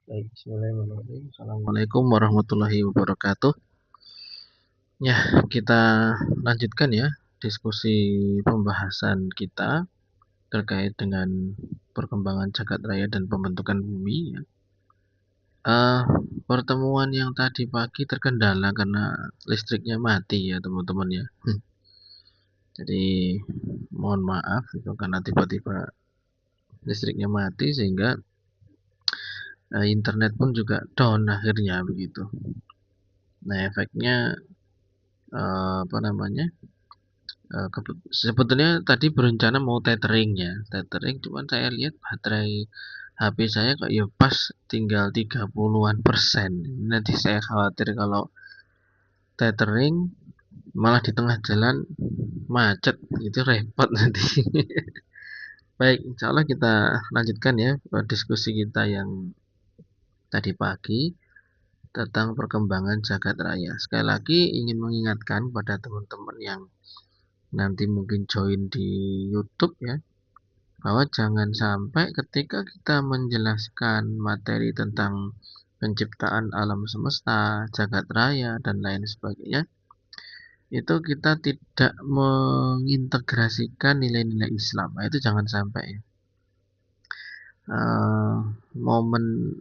Baik, bismillahirrahmanirrahim. Assalamualaikum warahmatullahi wabarakatuh. Ya, kita lanjutkan ya diskusi pembahasan kita terkait dengan perkembangan jagat raya dan pembentukan bumi ya. Eh, Pertemuan yang tadi pagi terkendala karena listriknya mati ya teman-teman ya. Jadi mohon maaf itu karena tiba-tiba listriknya mati sehingga internet pun juga down akhirnya begitu. Nah, efeknya apa namanya? Sebetulnya tadi berencana mau tethering ya, tethering cuman saya lihat baterai HP saya kok ya pas tinggal 30-an%. Nanti saya khawatir kalau tethering malah di tengah jalan macet, itu repot nanti. Baik, insya Allah kita lanjutkan ya diskusi kita yang tadi pagi tentang perkembangan jagat raya. Sekali lagi ingin mengingatkan pada teman-teman yang nanti mungkin join di YouTube ya, bahwa jangan sampai ketika kita menjelaskan materi tentang penciptaan alam semesta, jagat raya, dan lain sebagainya, itu kita tidak mengintegrasikan nilai-nilai Islam. Nah, itu jangan sampai ya. Momen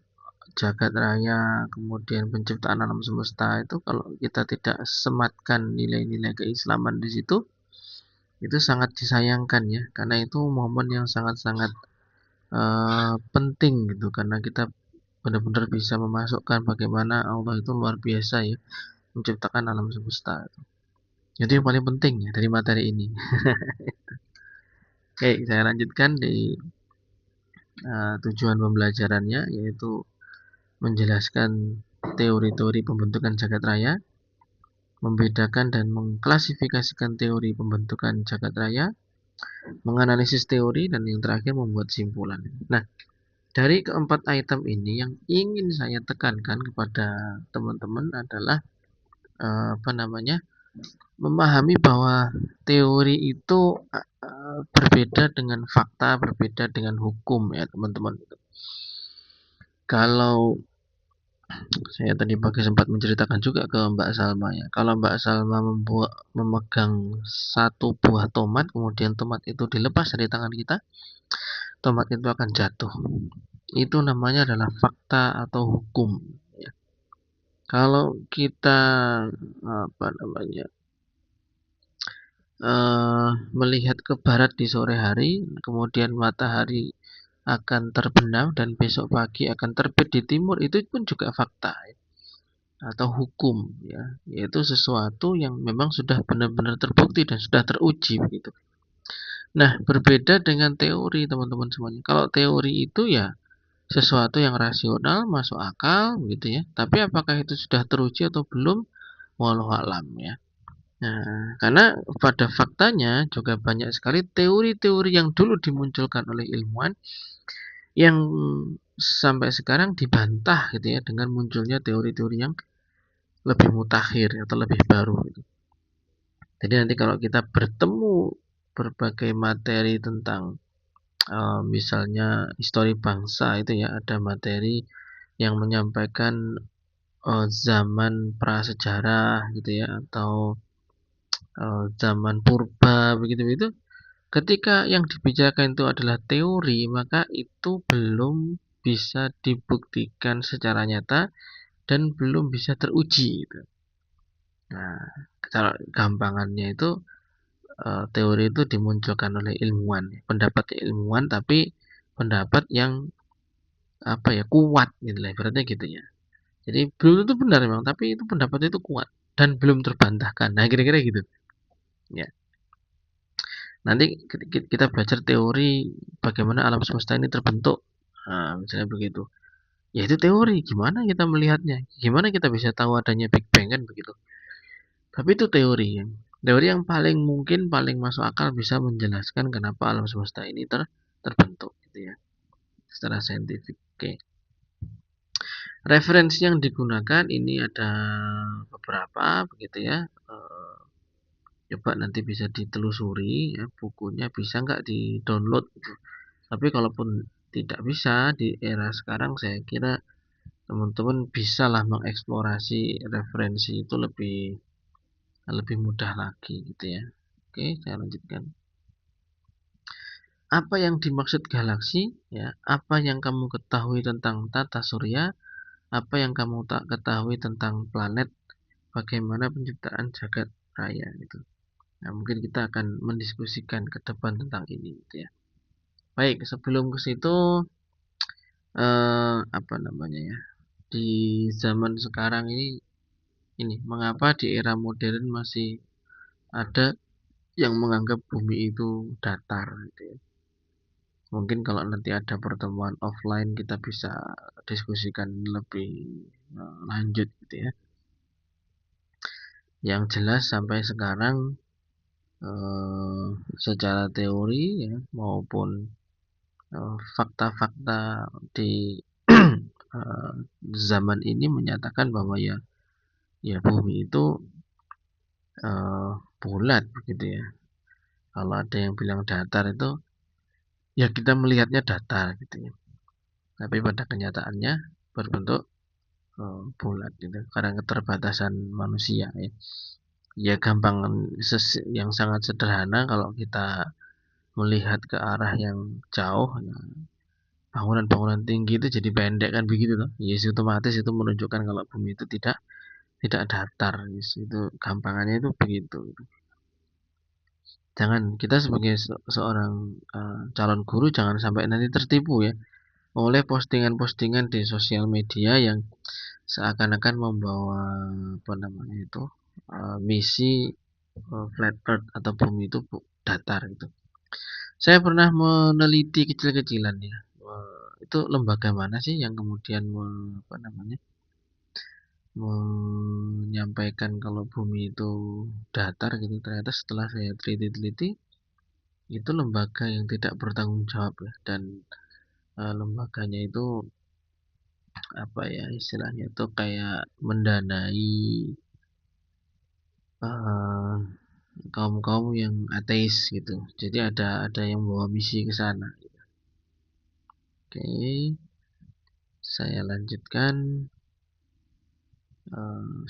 jagat raya, kemudian penciptaan alam semesta itu kalau kita tidak sematkan nilai-nilai keislaman di situ, itu sangat disayangkan ya, karena itu momen yang sangat-sangat penting gitu, karena kita benar-benar bisa memasukkan bagaimana Allah itu luar biasa ya menciptakan alam semesta. Itu yang paling penting ya dari materi ini. Oke, saya lanjutkan di tujuan pembelajarannya, yaitu menjelaskan teori-teori pembentukan jagat raya, membedakan dan mengklasifikasikan teori pembentukan jagat raya, menganalisis teori, dan yang terakhir membuat simpulan. Nah, dari keempat item ini yang ingin saya tekankan kepada teman-teman adalah apa namanya, memahami bahwa teori itu berbeda dengan fakta, berbeda dengan hukum ya teman-teman. Kalau saya tadi pagi sempat menceritakan juga ke Mbak Salma ya, kalau Mbak Salma memegang satu buah tomat, kemudian tomat itu dilepas dari tangan kita, tomat itu akan jatuh. Itu namanya adalah fakta atau hukum ya. Kalau kita apa namanya, melihat ke barat di sore hari, kemudian matahari akan terbenam dan besok pagi akan terbit di timur, itu pun juga fakta ya, atau hukum ya, yaitu sesuatu yang memang sudah benar-benar terbukti dan sudah teruji begitu. Nah, berbeda dengan teori teman-teman semuanya. Kalau teori itu ya sesuatu yang rasional, masuk akal gitu ya. Tapi apakah itu sudah teruji atau belum? Wallahu alam ya. Nah, karena pada faktanya juga banyak sekali teori-teori yang dulu dimunculkan oleh ilmuwan yang sampai sekarang dibantah gitu ya dengan munculnya teori-teori yang lebih mutakhir atau lebih baru gitu. Jadi nanti kalau kita bertemu berbagai materi tentang misalnya histori bangsa itu ya, ada materi yang menyampaikan zaman prasejarah gitu ya, atau zaman purba begitu-begitu. Ketika yang dibicarakan itu adalah teori, maka itu belum bisa dibuktikan secara nyata dan belum bisa teruji gitu. Nah, cara gampangannya itu teori itu dimunculkan oleh ilmuwan, pendapat ilmuwan tapi pendapat yang apa ya, kuat gitu lah ibaratnya gitu ya. Jadi belum tentu benar memang, tapi itu pendapat itu kuat dan belum terbantahkan. Nah, kira-kira gitu. Ya. Nanti kita belajar teori bagaimana alam semesta ini terbentuk. Nah, misalnya begitu. Ya itu teori, gimana kita melihatnya? Gimana kita bisa tahu adanya Big Bang kan begitu. Tapi itu teori yang paling mungkin paling masuk akal bisa menjelaskan kenapa alam semesta ini terbentuk gitu ya. Secara saintifik. Oke. Referensi yang digunakan ini ada beberapa begitu ya. Coba nanti bisa ditelusuri ya, bukunya bisa nggak di-download gitu. Tapi kalaupun tidak bisa di era sekarang, saya kira teman-teman bisalah mengeksplorasi referensi itu lebih mudah lagi gitu ya. Oke, saya lanjutkan. Apa yang dimaksud galaksi? Ya, apa yang kamu ketahui tentang tata surya? Apa yang kamu tak ketahui tentang planet? Bagaimana penciptaan jagat raya gitu. Nah, mungkin kita akan mendiskusikan ke depan tentang ini gitu ya. Baik, sebelum ke situ apa namanya ya? Di zaman sekarang ini mengapa di era modern masih ada yang menganggap bumi itu datar gitu ya. Mungkin kalau nanti ada pertemuan offline kita bisa diskusikan lebih lanjut gitu ya. Yang jelas sampai sekarang secara teori ya maupun fakta-fakta di eh, zaman ini menyatakan bahwa ya bumi itu eh, bulat begitu ya. Kalau ada yang bilang datar itu ya kita melihatnya datar gitu ya. Tapi pada kenyataannya berbentuk bulat gitu karena keterbatasan manusia ya. Ya gampang yang sangat sederhana kalau kita melihat ke arah yang jauh ya, bangunan-bangunan tinggi itu jadi pendek kan begitu loh. Yes, otomatis itu menunjukkan kalau bumi itu tidak datar. Yes, itu gampangannya itu begitu. Jangan kita sebagai seorang calon guru jangan sampai nanti tertipu ya oleh postingan-postingan di sosial media yang seakan-akan membawa apa namanya itu misi flat earth atau bumi itu datar gitu. Saya pernah meneliti kecil-kecilan ya. Itu lembaga mana sih yang kemudian apa namanya menyampaikan kalau bumi itu datar gitu. Ternyata setelah saya teliti-teliti itu lembaga yang tidak bertanggung jawab ya dan lembaganya itu apa ya istilahnya itu kayak mendanai eh, kaum-kaum yang ateis gitu. Jadi ada yang bawa misi ke sana. Oke, saya lanjutkan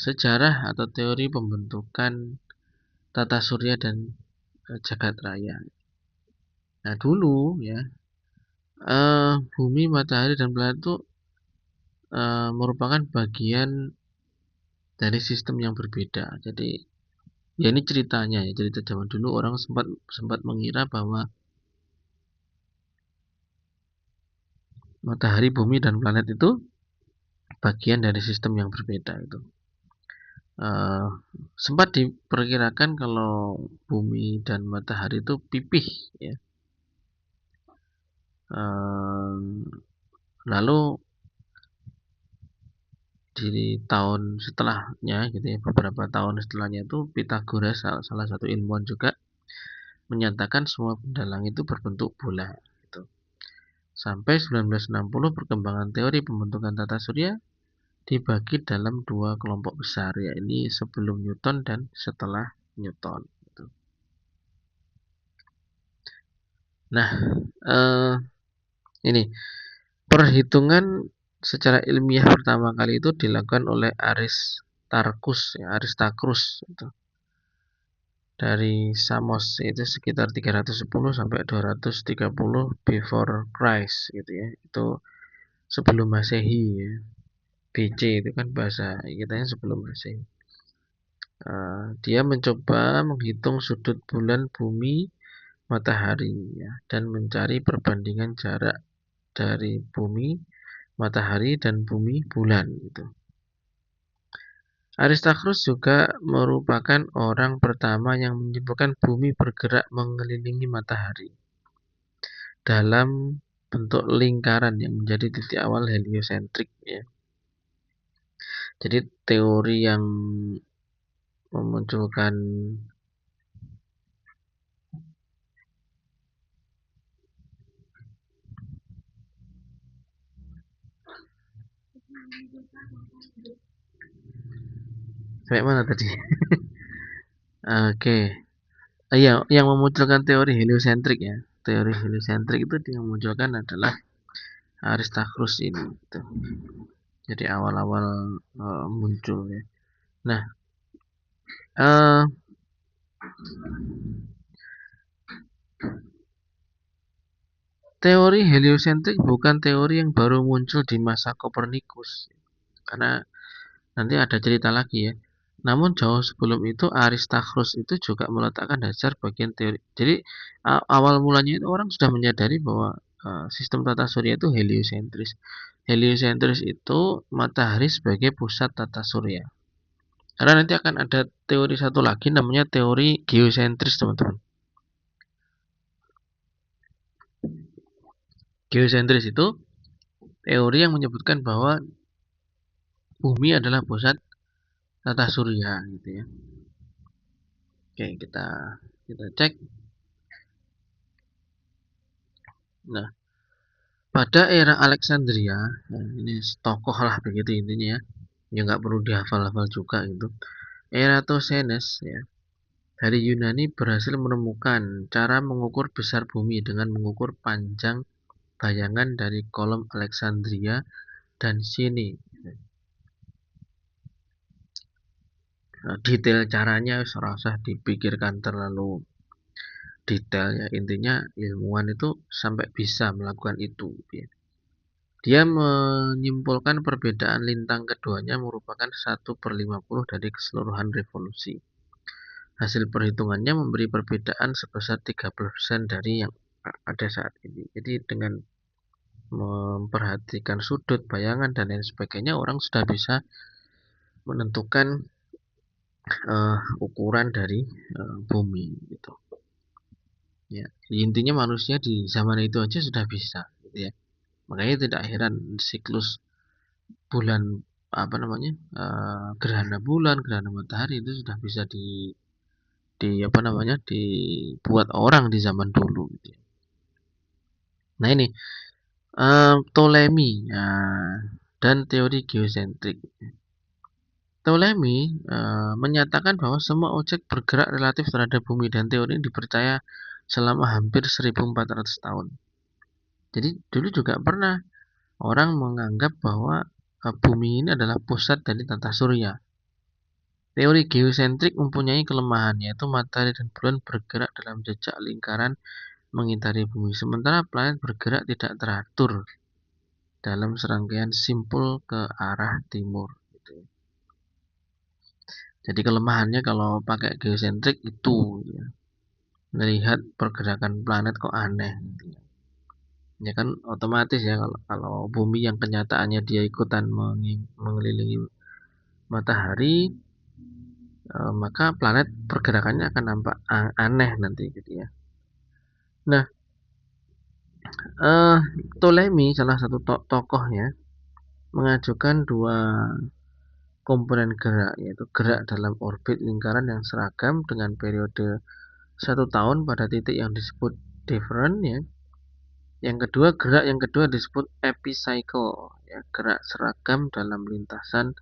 sejarah atau teori pembentukan tata surya dan jagat raya. Nah dulu ya bumi, matahari dan planet itu merupakan bagian dari sistem yang berbeda. Jadi ya ini ceritanya ya cerita zaman dulu orang sempat sempat mengira bahwa matahari, bumi dan planet itu bagian dari sistem yang berbeda itu. Uh, Sempat diperkirakan kalau bumi dan matahari itu pipih ya. Uh, Lalu di tahun setelahnya gitu ya beberapa tahun setelahnya itu Pythagoras salah satu ilmuwan juga menyatakan semua benda langit itu berbentuk bola gitu. Sampai 1960 perkembangan teori pembentukan tata surya dibagi dalam dua kelompok besar ya ini sebelum Newton dan setelah Newton gitu. Nah ini perhitungan secara ilmiah pertama kali itu dilakukan oleh Aristarchus itu dari Samos itu sekitar 310 sampai 230 before Christ gitu ya. Itu sebelum Masehi ya. BC itu kan bahasa kitanya sebelum Masehi. Dia mencoba menghitung sudut bulan, bumi, matahari ya dan mencari perbandingan jarak dari bumi, matahari dan bumi bulan gitu. Aristarchus juga merupakan orang pertama yang menyebutkan bumi bergerak mengelilingi matahari dalam bentuk lingkaran yang menjadi titik awal heliosentrik ya. Jadi teori yang memunculkan sampai mana tadi? Oke. Iya, yang memunculkan teori heliosentrik ya. Teori heliosentrik itu yang memunculkan adalah Aristarchus ini gitu. Jadi awal-awal muncul ya. Nah, eh, teori heliosentrik bukan teori yang baru muncul di masa Kopernikus, karena nanti ada cerita lagi ya. Namun jauh sebelum itu Aristarchus itu juga meletakkan dasar bagian teori. Jadi awal mulanya itu orang sudah menyadari bahwa sistem tata surya itu heliosentris. Heliosentris itu matahari sebagai pusat tata surya. Karena nanti akan ada teori satu lagi namanya teori geosentris, teman-teman. Geosentris itu teori yang menyebutkan bahwa bumi adalah pusat tata surya gitu ya. Oke, kita cek. Nah, pada era Alexandria, nah ini tokoh lah begitu intinya ya. Ya nggak perlu dihafal-hafal juga gitu. Eratosthenes ya, dari Yunani berhasil menemukan cara mengukur besar bumi dengan mengukur panjang bayangan dari kolom Alexandria dan sini. Nah, detail caranya serasa dipikirkan terlalu detail ya. Intinya ilmuwan itu sampai bisa melakukan itu ya. Dia menyimpulkan perbedaan lintang keduanya merupakan 1/50 dari keseluruhan revolusi. Hasil perhitungannya memberi perbedaan sebesar 30% dari yang ada saat ini. Jadi dengan memperhatikan sudut, bayangan, dan lain sebagainya, orang sudah bisa menentukan ukuran dari bumi gitu. Ya, intinya manusia di zaman itu aja sudah bisa, gitu ya. Makanya tidak heran siklus bulan apa namanya gerhana bulan, gerhana matahari itu sudah bisa di apa namanya dibuat orang di zaman dulu. Gitu ya. Nah ini Ptolemy dan teori geosentrik. Ptolemy menyatakan bahwa semua objek bergerak relatif terhadap bumi dan teori ini dipercaya selama hampir 1400 tahun. Jadi dulu juga pernah orang menganggap bahwa bumi ini adalah pusat dari tata surya. Teori geosentrik mempunyai kelemahan, yaitu matahari dan bulan bergerak dalam jejak lingkaran mengitari bumi, sementara planet bergerak tidak teratur dalam serangkaian simpul ke arah timur. Gitu. Jadi kelemahannya kalau pakai geosentrik itu ya, melihat pergerakan planet kok aneh. Gitu. Ya kan otomatis ya kalau bumi yang kenyataannya dia ikutan mengelilingi matahari, maka planet pergerakannya akan nampak aneh nanti gitu ya. Nah, Ptolemy salah satu tokohnya mengajukan dua komponen gerak, yaitu gerak dalam orbit lingkaran yang seragam dengan periode 1 tahun pada titik yang disebut different ya. Gerak yang kedua disebut epicycle, ya, gerak seragam dalam lintasan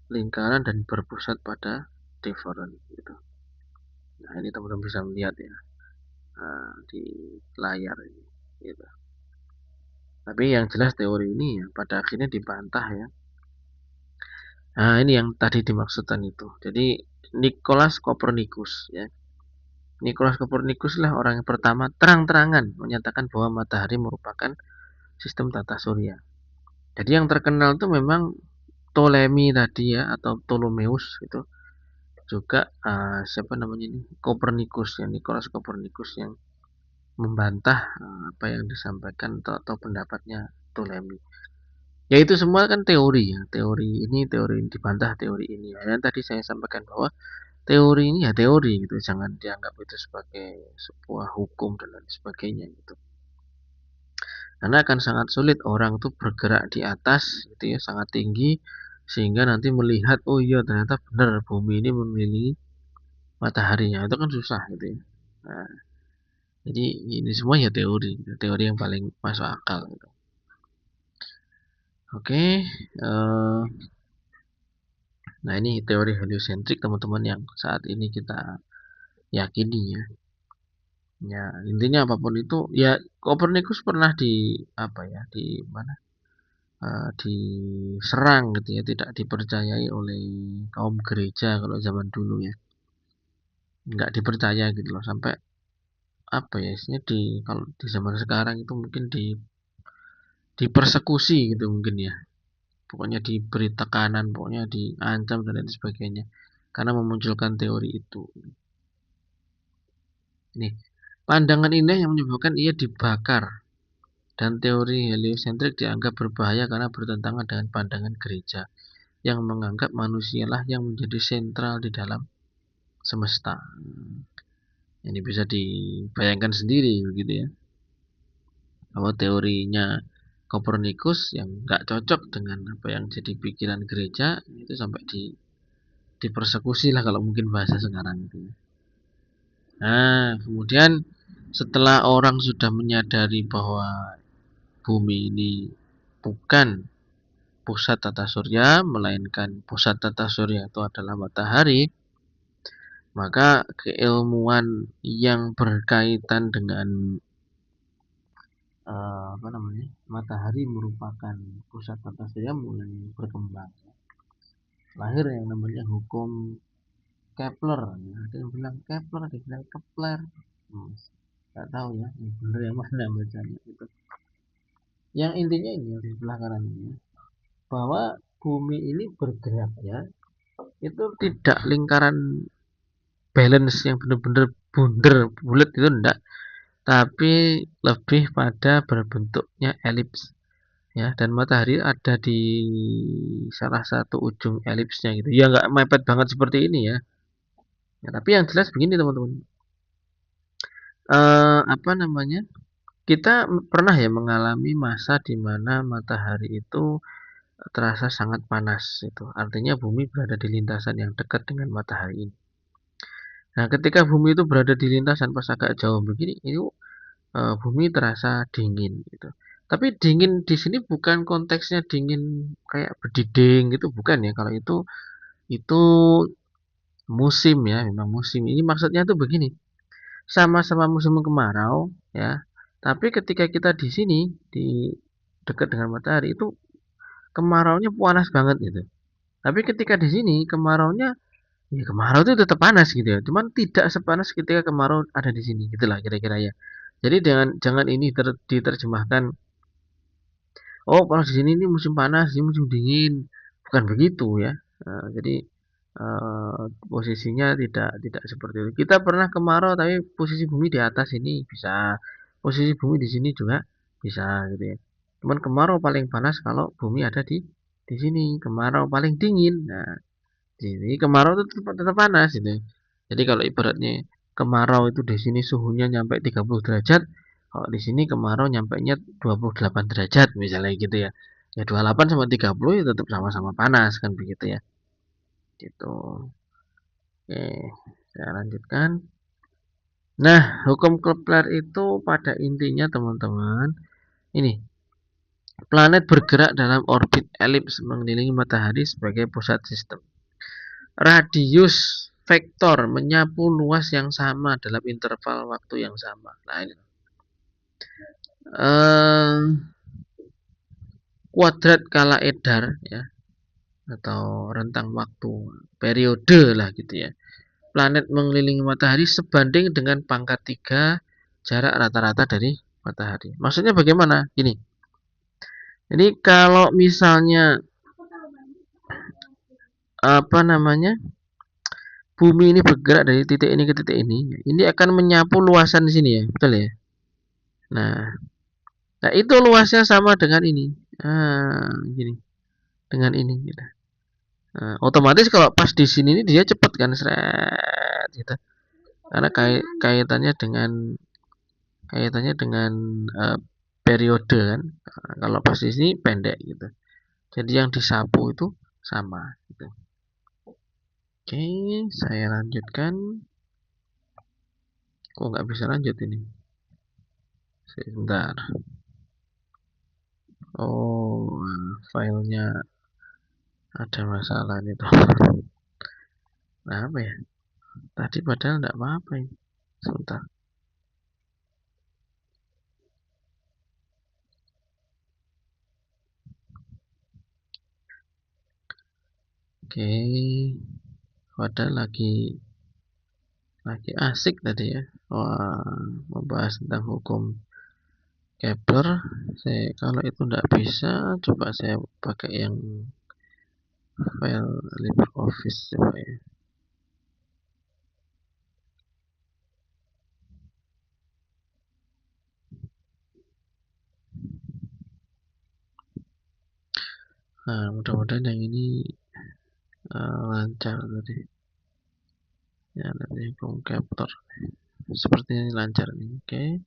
lingkaran dan berpusat pada different gitu. Nah, ini teman-teman bisa melihat ya di layar ini gitu. Tapi yang jelas teori ini ya pada akhirnya dibantah ya. Nah, ini yang tadi dimaksudkan itu. Jadi Nicolaus Copernicus ya. Nicolaus Copernicus lah orang yang pertama terang-terangan menyatakan bahwa matahari merupakan sistem tata surya. Jadi yang terkenal itu memang Ptolemy tadi ya atau Ptolemeus itu juga siapa namanya ini Copernicus ya Nicolaus Copernicus yang membantah apa yang disampaikan atau pendapatnya Ptolemy. Ya itu semua kan teori ya, teori ini dibantah teori ini. Ya. Dan tadi saya sampaikan bahwa teori ini ya teori gitu, jangan dianggap itu sebagai sebuah hukum dan lain sebagainya gitu. Karena akan sangat sulit orang tuh bergerak di atas gitu ya, sangat tinggi sehingga nanti melihat oh iya ternyata benar bumi ini memiliki mataharinya. Itu kan susah gitu ya. Nah, jadi ini semua ya teori, gitu. Teori yang paling masuk akal gitu. Oke, nah ini teori heliosentrik teman-teman yang saat ini kita yakini ya. Ya, intinya apapun itu ya Copernicus pernah di apa ya, di mana? diserang gitu ya, tidak dipercayai oleh kaum gereja kalau zaman dulu ya, nggak dipercaya gitu loh, sampai apa ya istilahnya, kalau di zaman sekarang itu mungkin dipersekusi gitu mungkin ya, pokoknya diberi tekanan, pokoknya diancam dan lain sebagainya karena memunculkan teori itu. Nih, pandangan ini yang menyebabkan ia dibakar dan teori heliosentrik dianggap berbahaya karena bertentangan dengan pandangan gereja yang menganggap manusialah yang menjadi sentral di dalam semesta. Ini bisa dibayangkan sendiri begitu ya, bahwa teorinya Kopernikus yang nggak cocok dengan apa yang jadi pikiran gereja itu sampai dipersekusi lah kalau mungkin bahasa sekarang itu. Nah, kemudian setelah orang sudah menyadari bahwa bumi ini bukan pusat tata surya, melainkan pusat tata surya itu adalah matahari, maka keilmuan yang berkaitan dengan apa namanya, matahari merupakan pusat tata surya mulai berkembang. Lahir yang namanya hukum Kepler. Ada yang bilang Kepler, ada yang bilang Kepler. Nggak tahu ya, yang benar yang mana bacanya itu. Yang intinya ini yang di sebelah kanan ini, bahwa bumi ini bergerak ya, itu tidak lingkaran balance yang benar-benar bundar bulat itu enggak, tapi lebih pada berbentuknya elips ya, dan matahari ada di salah satu ujung elipsnya gitu ya, nggak mepet banget seperti ini ya, ya tapi yang jelas begini teman-teman, apa namanya, kita pernah ya mengalami masa di mana matahari itu terasa sangat panas itu, artinya bumi berada di lintasan yang dekat dengan matahari ini. Nah, ketika bumi itu berada di lintasan pas agak jauh begini, itu bumi terasa dingin gitu. Tapi dingin di sini bukan konteksnya dingin kayak berdiding gitu, bukan ya. Kalau itu musim ya, memang musim. Ini maksudnya tuh begini, sama-sama musim kemarau ya. Tapi ketika kita di sini di dekat dengan matahari itu kemaraunya panas banget gitu. Tapi ketika di sini kemaraunya, ya kemarau itu tetap panas gitu ya. Cuman tidak sepanas ketika kemarau ada di sini, gitulah kira-kira ya. Jadi jangan ini diterjemahkan, oh kalau di sini ini musim panas, ini musim dingin, bukan begitu ya. Jadi posisinya tidak seperti itu. Kita pernah kemarau tapi posisi bumi di atas ini bisa, posisi bumi di sini juga bisa gitu ya. Cuman kemarau paling panas kalau bumi ada di sini, kemarau paling dingin. Nah, jadi kemarau itu tetap panas gitu. Jadi kalau ibaratnya kemarau itu di sini suhunya nyampe 30 derajat, kalau di sini kemarau nyampainya 28 derajat misalnya gitu ya. Ya 28 sama 30 ya tetap sama-sama panas kan begitu ya. Gitu. Oke, saya lanjutkan. Nah, hukum Kepler itu pada intinya teman-teman, ini planet bergerak dalam orbit elips mengelilingi matahari sebagai pusat sistem. Radius vektor menyapu luas yang sama dalam interval waktu yang sama. Nah, ini. Kuadrat kala edar ya, atau rentang waktu, periode lah gitu ya. Planet mengelilingi matahari sebanding dengan pangkat 3 jarak rata-rata dari matahari. Maksudnya bagaimana? Gini. Jadi kalau misalnya apa namanya, bumi ini bergerak dari titik ini ke titik ini akan menyapu luasan di sini ya, betul ya? Nah, nah itu luasnya sama dengan ini. Gini, dengan ini gitu. Nah, otomatis kalau pas di sini ini dia cepat kan, seret gitu. Karena kaitannya dengan periode kan. Nah, kalau pas di sini pendek gitu. Jadi yang disapu itu sama gitu. Oke, saya lanjutkan. Kok nggak bisa lanjut ini? Sebentar. Oh, filenya ada masalah nih tuh. Nah, apa ya? Tadi padahal nggak apa-apa ini. Sebentar. Oke, padahal lagi asik tadi ya. Wah, membahas tentang hukum Kepler. Kalau itu nggak bisa, coba saya pakai yang file LibreOffice coba ya. Nah, mudah-mudahan yang ini lancar tadi. Ya, nanti hukum Kepler. Sepertinya lancar nih. Oke.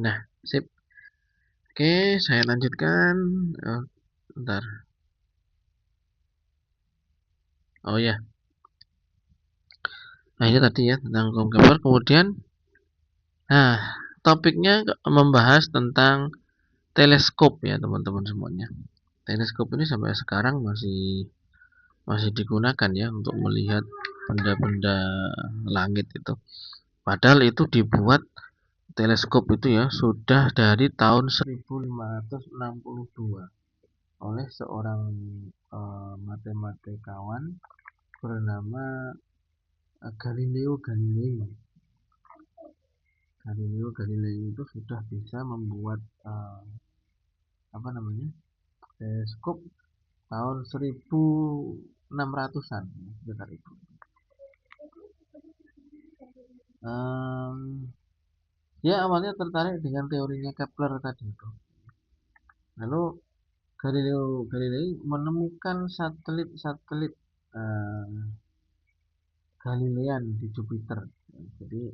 Nah, sip. Oke, saya lanjutkan. Bentar. Oh ya. Nah, ini tadi ya tentang hukum Kepler. Kemudian, nah, topiknya membahas tentang teleskop ya, teman-teman semuanya. Teleskop ini sampai sekarang masih digunakan ya untuk melihat benda-benda langit itu. Padahal itu dibuat teleskop itu ya sudah dari tahun 1562 oleh seorang matematikawan bernama Galileo Galilei. Galileo Galilei itu sudah bisa membuat apa namanya teleskop tahun 1600-an sekitar itu. Dia awalnya tertarik dengan teorinya Kepler tadi itu. Lalu Galileo Galilei menemukan satelit-satelit Galilean di Jupiter. Jadi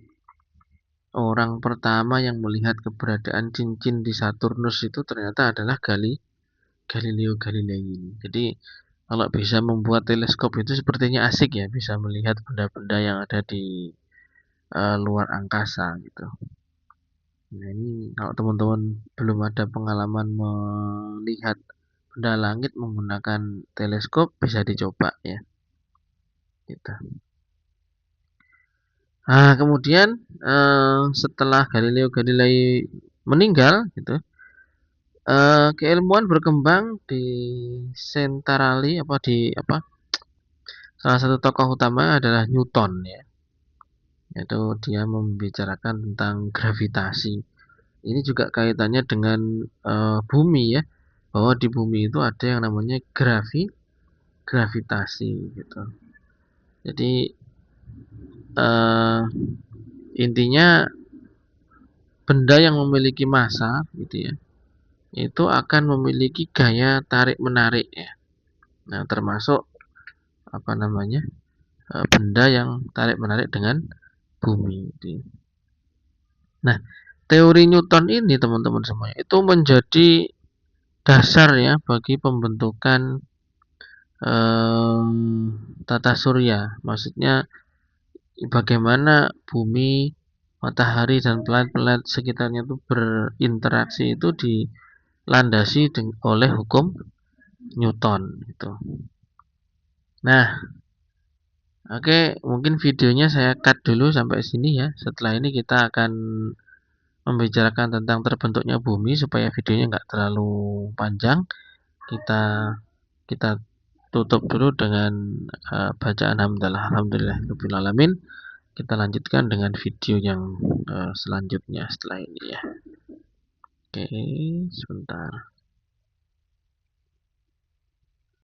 orang pertama yang melihat keberadaan cincin di Saturnus itu ternyata adalah Galileo Galilei ini. Jadi kalau bisa membuat teleskop itu sepertinya asik ya, bisa melihat benda-benda yang ada di luar angkasa gitu. Nah ini kalau teman-teman belum ada pengalaman melihat benda langit menggunakan teleskop bisa dicoba ya. Gitu. Nah kemudian setelah Galileo Galilei meninggal gitu, keilmuan berkembang di sentrali apa di apa salah satu tokoh utama adalah Newton ya, yaitu dia membicarakan tentang gravitasi. Ini juga kaitannya dengan bumi ya, bahwa di bumi itu ada yang namanya gravitasi gitu. Jadi eh, intinya benda yang memiliki massa gitu ya, itu akan memiliki gaya tarik menarik ya. Nah termasuk apa namanya benda yang tarik menarik dengan bumi gitu. Nah teori Newton ini teman-teman semuanya itu menjadi dasar ya bagi pembentukan tata surya. Maksudnya bagaimana bumi, matahari dan planet-planet sekitarnya itu berinteraksi itu dilandasi oleh hukum Newton gitu. Nah, oke, mungkin videonya saya cut dulu sampai sini ya. Setelah ini kita akan membicarakan tentang terbentuknya bumi supaya videonya nggak terlalu panjang. Kita kita tutup dulu dengan bacaan hamdalah alhamdulillahirabbil alamin. Kita lanjutkan dengan video yang selanjutnya setelah ini ya. Oke, sebentar.